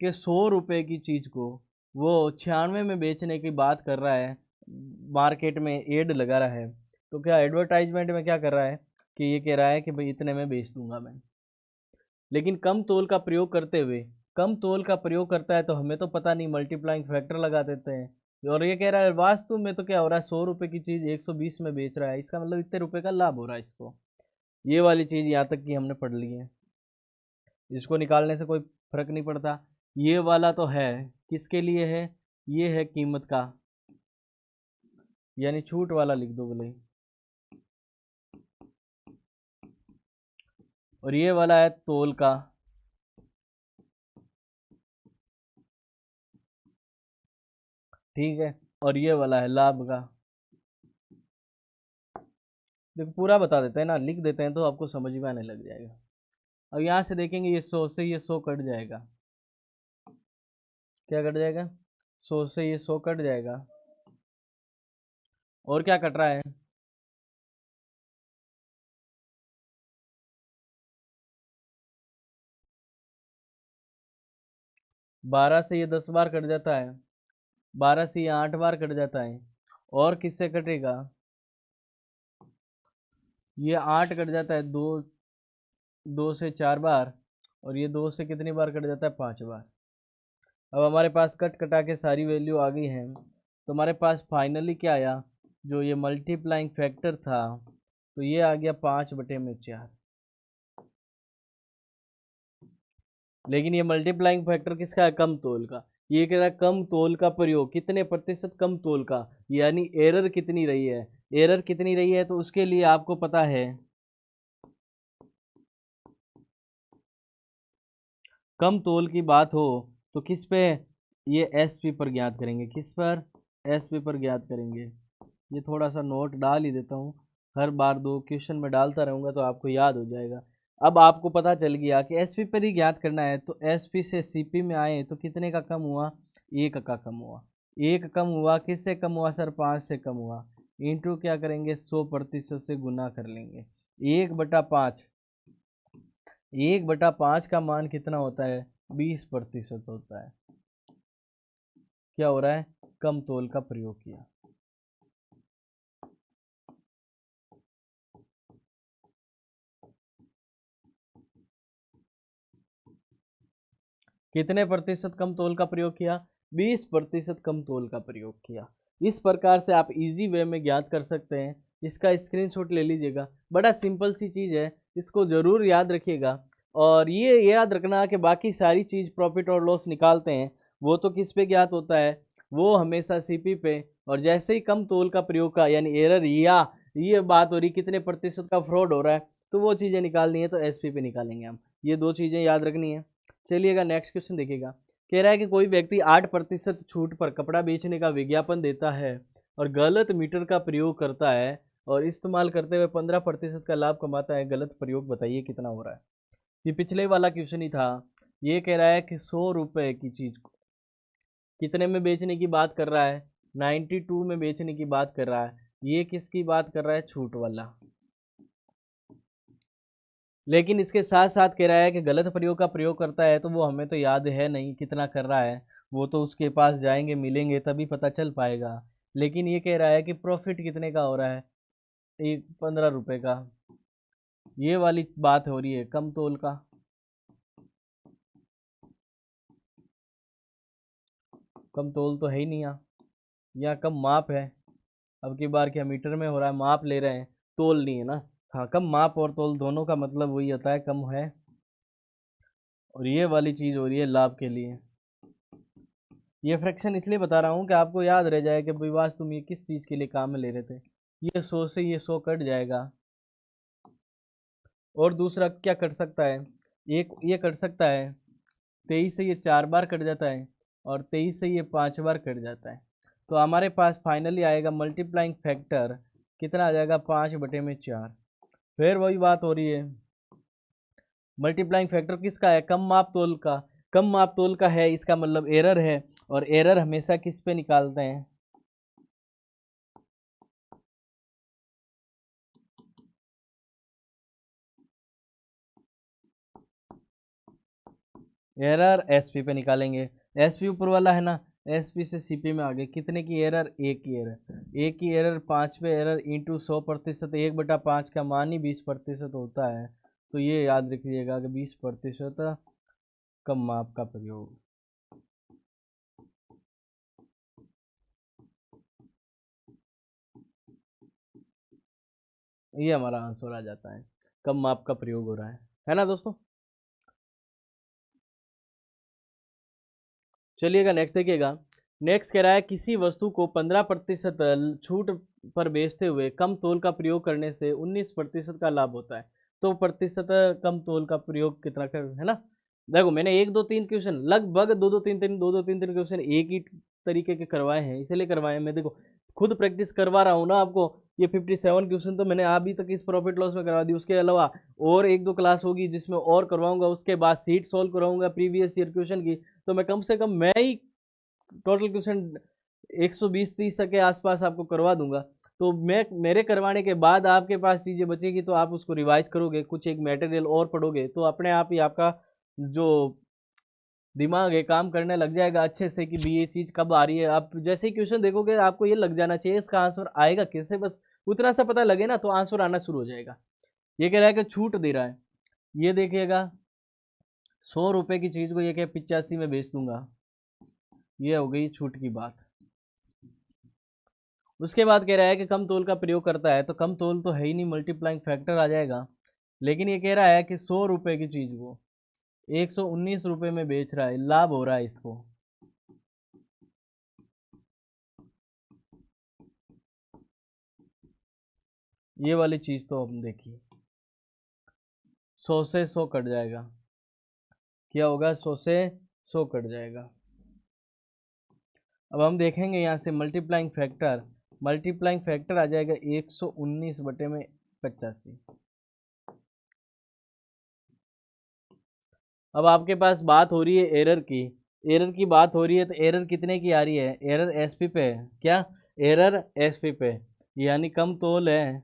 कि 100 रुपए की चीज को वो 96 में बेचने की बात कर रहा है, मार्केट में एड लगा रहा है, तो क्या एडवर्टाइजमेंट में क्या कर रहा है कि ये कह रहा है कि भाई इतने में बेच दूंगा मैं, लेकिन कम तोल का प्रयोग करते हुए कम तोल का प्रयोग करता है तो हमें तो पता नहीं, मल्टीप्लाइंग फैक्टर लगा देते हैं। और ये कह रहा है वास्तव में तो क्या हो रहा है, 100 रुपए की चीज 120 में बेच रहा है, इसका मतलब इतने रुपए का लाभ हो रहा है इसको। ये वाली चीज यहाँ तक की हमने पढ़ ली है, इसको निकालने से कोई फर्क नहीं पड़ता। ये वाला तो है, किसके लिए है, ये है कीमत का, यानी छूट वाला लिख दो बोले। और ये वाला है तोल का, ठीक है। और ये वाला है लाभ का। देखो पूरा बता देते हैं ना, लिख देते हैं तो आपको समझ में आने लग जाएगा। अब यहाँ से देखेंगे, ये 100 से ये 100 कट जाएगा, क्या कट जाएगा, 100 से ये 100 कट जाएगा। और क्या कट रहा है, 12 से ये 10 बार कट जाता है, 12 से ये 8 बार कट जाता है। और किससे कटेगा, ये 8 कट जाता है, दो, 2 से 4 बार। और ये 2 से कितनी बार कट जाता है, 5 बार। अब हमारे पास कट कटा के सारी वैल्यू आ गई हैं, तो हमारे पास फाइनली क्या आया, जो ये मल्टीप्लाइंग फैक्टर था, तो ये आ गया 5/4। लेकिन ये मल्टीप्लाइंग फैक्टर किसका है, कम तोल का। ये कह रहा है कम तोल का प्रयोग, कितने प्रतिशत कम तोल का, यानी एरर कितनी रही है। एरर कितनी रही है तो उसके लिए आपको पता है, कम तोल की बात हो तो किस पे, ये एसपी पर ज्ञात करेंगे, किस पर, एसपी पर ज्ञात करेंगे। ये थोड़ा सा नोट डाल ही देता हूँ, हर बार 2 क्वेश्चन में डालता रहूँगा तो आपको याद हो जाएगा। अब आपको पता चल गया कि एसपी पर ही ज्ञात करना है, तो एसपी से सीपी में आए तो कितने का कम हुआ, 1 का कम हुआ। 1 कम हुआ, किससे कम हुआ सर, 5 से कम हुआ। इंटू क्या करेंगे, 100% से गुना कर लेंगे। 1/5, 1/5 का मान कितना होता है, 20% होता है। क्या हो रहा है, कम तोल का प्रयोग किया। कितने प्रतिशत कम तोल का प्रयोग किया, 20% कम तोल का प्रयोग किया। इस प्रकार से आप इजी वे में ज्ञात कर सकते हैं। इसका स्क्रीनशॉट ले लीजिएगा, बड़ा सिंपल सी चीज़ है, इसको ज़रूर याद रखिएगा। और ये याद रखना कि बाकी सारी चीज़ प्रॉफिट और लॉस निकालते हैं, वो तो किस पे ज्ञात होता है, वो हमेशा सीपी पे। और जैसे ही कम तोल का प्रयोग का यानी एरर, या ये बात हो रही कितने प्रतिशत का फ्रॉड हो रहा है, तो वो चीज़ें निकालनी है तो एसपी पे निकालेंगे हम। ये 2 चीज़ें याद रखनी है। चलिएगा नेक्स्ट क्वेश्चन देखिएगा। कह रहा है कि कोई व्यक्ति 8% छूट पर कपड़ा बेचने का विज्ञापन देता है और गलत मीटर का प्रयोग करता है और इस्तेमाल करते हुए 15% का लाभ कमाता है, गलत प्रयोग बताइए कितना हो रहा है। ये पिछले वाला क्वेश्चन ही था। ये कह रहा है कि 100 रुपए की चीज को कितने में बेचने की बात कर रहा है, 92 में बेचने की बात कर रहा है। ये किसकी बात कर रहा है, छूट वाला। लेकिन इसके साथ साथ कह रहा है कि गलत प्रयोग का प्रयोग करता है, तो वो हमें तो याद है नहीं कितना कर रहा है, वो तो उसके पास जाएंगे मिलेंगे तभी पता चल पाएगा। लेकिन ये कह रहा है कि प्रॉफिट कितने का हो रहा है, 15 रुपए का। ये वाली बात हो रही है कम तोल का, कम तोल तो है ही नहीं यहाँ कम माप है। अब की बार क्या मीटर में हो रहा है, माप ले रहे हैं, तोल नहीं है ना। हाँ, कम माप और तोल दोनों का मतलब वही होता है, कम है। और ये वाली चीज़ हो रही है लाभ के लिए। ये फ्रैक्शन इसलिए बता रहा हूँ कि आपको याद रह जाए कि भाई वास्तव में ये किस चीज़ के लिए काम में ले रहे थे। ये 100 से ये 100 कट जाएगा। और दूसरा क्या कट सकता है, एक ये कट सकता है, 23 से ये 4 बार कट जाता है और 23 से ये 5 बार कट जाता है। तो हमारे पास फाइनली आएगा मल्टीप्लाइंग फैक्टर, कितना आ जाएगा, 5/4। फिर वही बात हो रही है, मल्टीप्लाइंग फैक्टर किसका है, कम माप तोल का। कम माप तोल का है, इसका मतलब एरर है। और एरर हमेशा किस पे निकालते हैं, एरर एसपी पे निकालेंगे। एसपी ऊपर वाला है ना, एसपी से सीपी में आ गए, कितने की एरर, एक की एरर। एक की एरर 5 पे एरर इंटू 100%, 1/5 का मान ही 20% होता है। तो ये याद रखिएगा कि 20% कम माप का प्रयोग। ये हमारा आंसर आ जाता है, कम माप का प्रयोग हो रहा है ना दोस्तों। चलिएगा नेक्स्ट देखिएगा। नेक्स्ट कह रहा है किसी वस्तु को 15% छूट पर बेचते हुए कम तोल का प्रयोग करने से 19% का लाभ होता है। तो प्रतिशत कम तोल का प्रयोग कितना कर, है ना। देखो मैंने एक दो तीन क्वेश्चन लगभग दो दो तीन तीन क्वेश्चन एक ही तरीके के करवाए हैं, इसलिए करवाए हैं। मैं देखो खुद प्रैक्टिस करवा रहा हूँ ना आपको। ये 57 क्वेश्चन तो मैंने अभी तक इस प्रॉफिट लॉस में करवा दी। उसके अलावा और एक दो क्लास होगी जिसमें और करवाऊंगा, उसके बाद सीट सॉल्व करवाऊंगा प्रीवियस ईयर क्वेश्चन की। तो मैं कम से कम मैं ही टोटल क्वेश्चन 120-30 के आसपास आपको करवा दूंगा। तो मैं मेरे करवाने के बाद आपके पास चीज़ें बचेगी तो आप उसको रिवाइज करोगे, कुछ एक मटेरियल और पढ़ोगे तो अपने आप ही आपका जो दिमाग है काम करने लग जाएगा अच्छे से कि भी ये चीज़ कब आ रही है। आप जैसे ही क्वेश्चन देखोगे आपको ये लग जाना चाहिए इसका आंसर आएगा कैसे, बस उतना सा पता लगे ना तो आंसर आना शुरू हो जाएगा। ये कह रहा है कि छूट दे रहा है, ये देखिएगा 100 रुपए की चीज़ को ये क्या 85 में बेच दूंगा, ये हो गई छूट की बात। उसके बाद कह रहा है कि कम तोल का प्रयोग करता है, तो कम तोल तो है ही नहीं, मल्टीप्लाइंग फैक्टर आ जाएगा। लेकिन ये कह रहा है कि 100 रुपए की चीज को 119 रुपए में बेच रहा है, लाभ हो रहा है इसको। ये वाली चीज तो हम देखिए 100 से 100 कट जाएगा, क्या होगा 100 से 100 कट जाएगा। अब हम देखेंगे यहाँ से मल्टीप्लाइंग फैक्टर, मल्टीप्लाइंग फैक्टर आ जाएगा 119 बटे में 85। अब आपके पास बात हो रही है एरर की, एरर की बात हो रही है तो एरर कितने की आ रही है, एरर एसपी पे है क्या, एरर एसपी पे, यानी कम तोल है,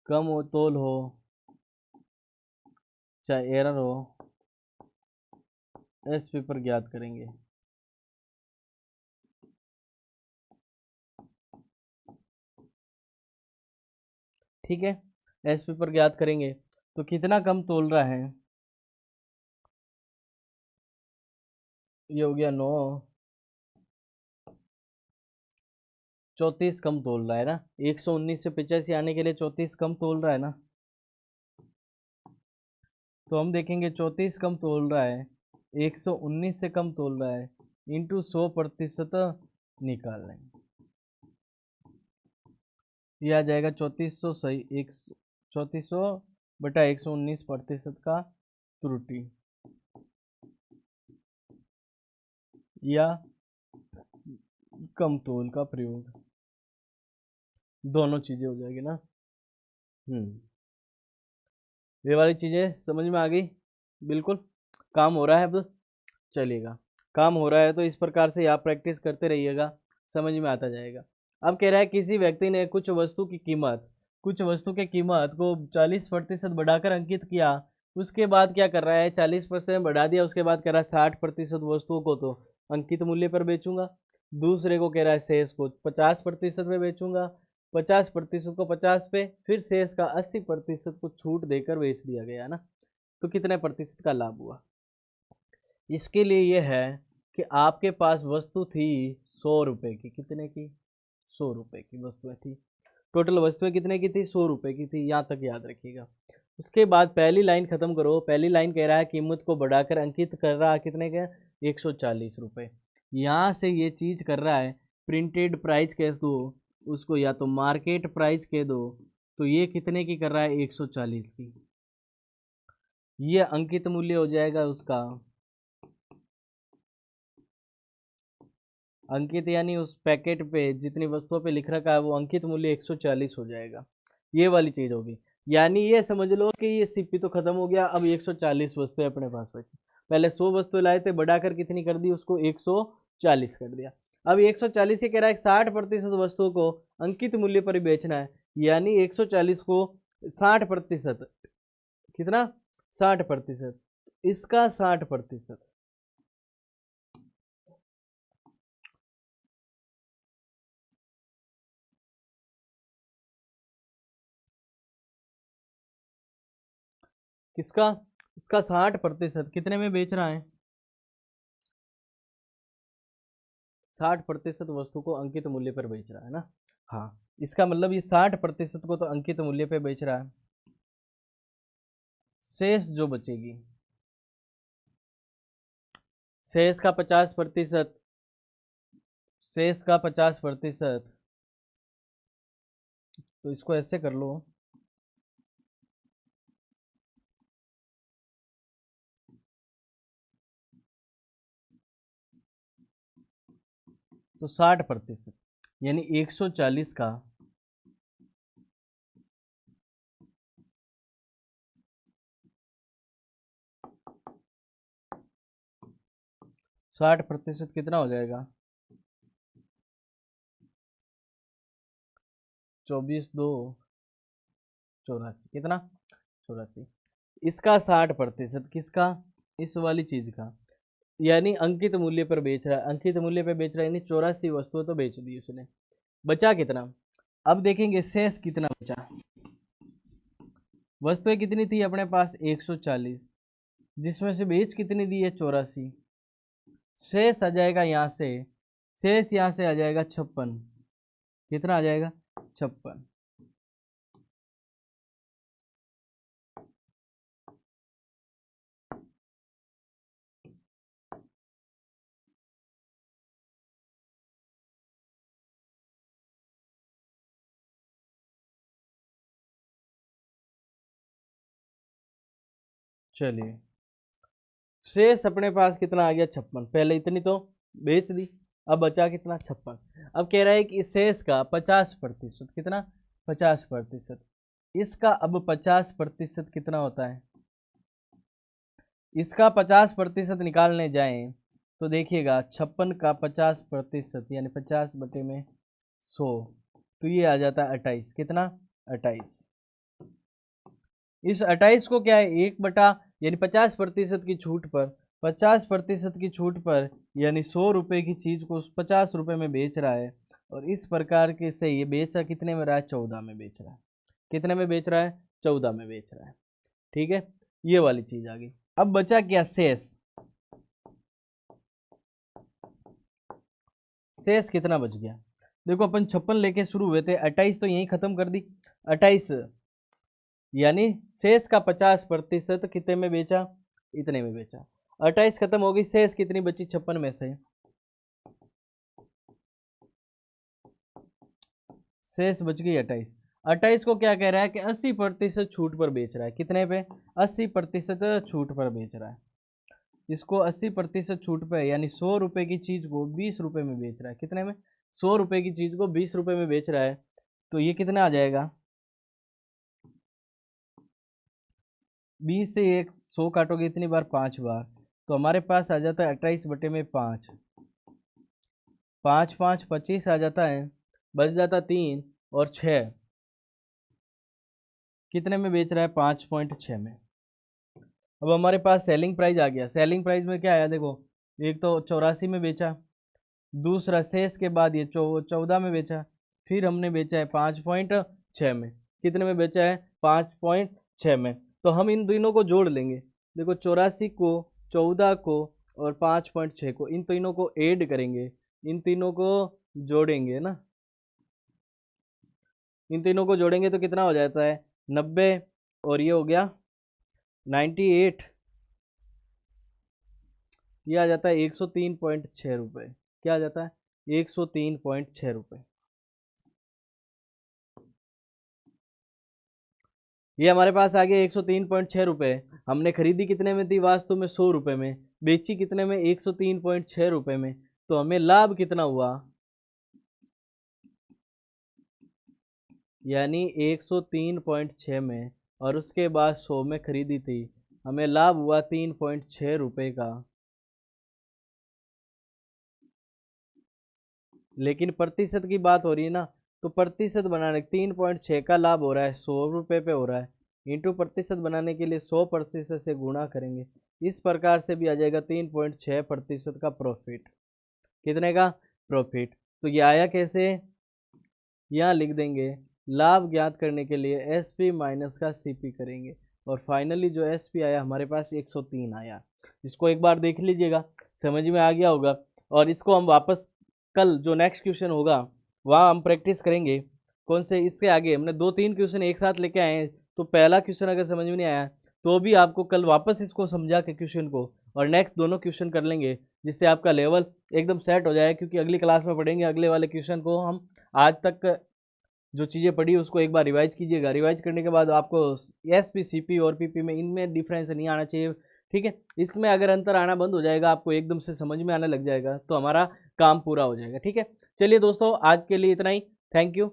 कम तोल हो चाहे एरर हो, एसपी पर ज्ञात करेंगे। ठीक है, एसपी पर ज्ञात करेंगे तो कितना कम तोल रहा है, ये हो गया 9, 34 कम तोल रहा है ना, 119 से 85 आने के लिए 34 कम तोल रहा है ना। तो हम देखेंगे 34 कम तोल रहा है, 119 से कम तोल रहा है, इंटू 100% निकाल लेंगे, ये आ जाएगा 3400 सही, 3400/119% का त्रुटि या कम तोल का प्रयोग, दोनों चीजें हो जाएगी ना। ये वाली चीजें समझ में आ गई, बिल्कुल काम हो रहा है अब। चलिएगा, काम हो रहा है तो इस प्रकार से आप प्रैक्टिस करते रहिएगा, समझ में आता जाएगा। अब कह रहा है किसी व्यक्ति ने कुछ वस्तु की कीमत को 40% बढ़ाकर अंकित किया, उसके बाद क्या कर रहा है, 40% बढ़ा दिया, उसके बाद कह रहा है 60% वस्तुओं को तो अंकित मूल्य पर बेचूंगा, दूसरे को कह रहा है शेष को 50% पे बेचूंगा, 50% को 50 पे, फिर शेष का 80% को छूट देकर बेच दिया गया ना। तो कितने प्रतिशत का लाभ हुआ। इसके लिए यह है कि आपके पास वस्तु थी 100 रुपए की, कितने की, 100 रुपए की वस्तुएं थी, टोटल वस्तुएं कितने की थी, 100 रुपए की थी, यहाँ तक याद रखिएगा। उसके बाद पहली लाइन खत्म करो, पहली लाइन कह रहा है कीमत को बढ़ाकर अंकित कर रहा है कितने के, 140 रुपए। यहाँ से ये चीज कर रहा है प्रिंटेड प्राइस कह दो उसको या तो मार्केट प्राइस कह दो, तो ये कितने की कर रहा है, 140 की, ये अंकित मूल्य हो जाएगा उसका, अंकित यानी उस पैकेट पे जितनी वस्तुओं पे लिख रखा है वो अंकित मूल्य 140 हो जाएगा, ये वाली चीज होगी। यानी ये समझ लो कि ये सीपी तो खत्म हो गया, अब 140 वस्तुएं अपने पास बची। पहले 100 वस्तुएं लाए थे, बढ़ाकर कितनी कर दी उसको, 140 कर दिया। अब 140 ये कह रहा है 60% वस्तुओं को अंकित मूल्य पर ही बेचना है, यानी 140 को 60%, कितना, 60%, इसका 60%, किसका? इसका 60% कितने में बेच रहा है? 60% वस्तु को अंकित मूल्य पर बेच रहा है ना। हाँ, इसका मतलब ये 60% को तो अंकित मूल्य पे बेच रहा है। शेष जो बचेगी, शेष का 50%, शेष का 50%, तो इसको ऐसे कर लो, तो 60%, यानी 140 का 60% कितना हो जाएगा? 24×2 = 84, कितना? 84। इसका 60%, किसका? इस वाली चीज का, यानी अंकित मूल्य पर बेच रहा है, अंकित मूल्य पर बेच रहा है, यानी 84 वस्तुएं तो बेच दी उसने। बचा कितना? अब देखेंगे शेष कितना बचा। वस्तुएं कितनी थी अपने पास? 140, जिसमें से बेच कितनी दी है? 84। शेष आ जाएगा यहाँ से, शेष यहाँ से आ जाएगा 56। कितना आ जाएगा? 56। चलिए, शेष अपने पास कितना आ गया? 56। पहले इतनी तो बेच दी, अब बचा कितना? 56। अब कह रहा है कि शेष का 50%, कितना? 50%। इसका अब 50% कितना होता है? इसका 50% निकालने जाएं तो देखिएगा 56 का 50% यानी 50/100, तो ये आ जाता है 28। कितना? 28। इस 28 को क्या है, 1 बटा यानी 50% की छूट पर, 50% की छूट पर यानी 100 रुपए की चीज को 50 रुपए में बेच रहा है, और इस प्रकार के से ये बेचा कितने में रहा है? 14 में बेच रहा है। कितने में बेच रहा है? 14 में बेच रहा है। ठीक है, ये वाली चीज आ गई। अब बचा क्या? शेष। शेष कितना बच गया? देखो, अपन 56 लेके शुरू हुए थे, 28 तो यहीं खत्म कर दी। 28 यानी शेष का 50% कितने में बेचा? इतने में बेचा। 28 खत्म हो गई, शेष कितनी बची 56 में से? शेष बच गई 28। 28 को क्या कह रहा है कि 80% छूट पर बेच रहा है। कितने पे? 80% छूट पर बेच रहा है। इसको 80% छूट पे यानी 100 रुपए की चीज को 20 रुपए में बेच रहा है। कितने में? 100 रुपए की चीज को 20 रुपए में बेच रहा है, तो ये कितना आ जाएगा? 20 से 100 काटोगे इतनी बार? 5 बार, तो हमारे पास आ जाता है 28/5। 5 5 25 आ जाता है, बच जाता 3 और 6। कितने में बेच रहा है? 5.6 में। अब हमारे पास सेलिंग प्राइस आ गया। सेलिंग प्राइस में क्या आया देखो, एक तो 84 में बेचा, दूसरा शेष के बाद ये 14 में बेचा, फिर हमने बेचा है 5.6 में। कितने में बेचा है? 5.6 में। तो हम इन दोनों को जोड़ लेंगे। देखो, 84 को, 14 को और 5.6 को, इन तीनों को ऐड करेंगे, इन तीनों को जोड़ेंगे ना, इन तीनों को जोड़ेंगे तो कितना हो जाता है? 90, और ये हो गया 98। ये आ जाता है 103.6 रुपये। क्या आ जाता है? 103.6 रुपये। ये हमारे पास आ गया 103.6 रुपये। हमने खरीदी कितने में थी? वास्तव में 100 रुपये में। बेची कितने में? 103.6 रुपये में। तो हमें लाभ कितना हुआ? यानी 103.6 में, और उसके बाद 100 में खरीदी थी, हमें लाभ हुआ 3.6 रुपये का। लेकिन प्रतिशत की बात हो रही है ना, तो प्रतिशत बनाने 3.6 का लाभ हो रहा है 100 रुपये पे हो रहा है, इंटू प्रतिशत बनाने के लिए 100% से गुणा करेंगे। इस प्रकार से भी आ जाएगा 3.6% का प्रॉफिट। कितने का? प्रॉफिट। तो ये आया कैसे? यहाँ लिख देंगे, लाभ ज्ञात करने के लिए एसपी माइनस का सीपी करेंगे, और फाइनली जो SP आया हमारे पास 103 आया। इसको एक बार देख लीजिएगा, समझ में आ गया होगा। और इसको हम वापस कल जो नेक्स्ट क्वेश्चन होगा वहाँ हम प्रैक्टिस करेंगे। कौन से, इससे आगे हमने 2-3 क्वेश्चन एक साथ लेके आए हैं, तो पहला क्वेश्चन अगर समझ में नहीं आया तो भी आपको कल वापस इसको समझा के क्वेश्चन को और नेक्स्ट दोनों क्वेश्चन कर लेंगे, जिससे आपका लेवल एकदम सेट हो जाए। क्योंकि अगली क्लास में पढ़ेंगे अगले वाले क्वेश्चन को हम। आज तक जो चीज़ें पढ़ी उसको एक बार रिवाइज कीजिएगा। रिवाइज करने के बाद आपको SP CP और PP में इनमें डिफरेंस नहीं आना चाहिए, ठीक है। इसमें अगर अंतर आना बंद हो जाएगा, आपको एकदम से समझ में आने लग जाएगा, तो हमारा काम पूरा हो जाएगा, ठीक है। चलिए दोस्तों, आज के लिए इतना ही। Thank you.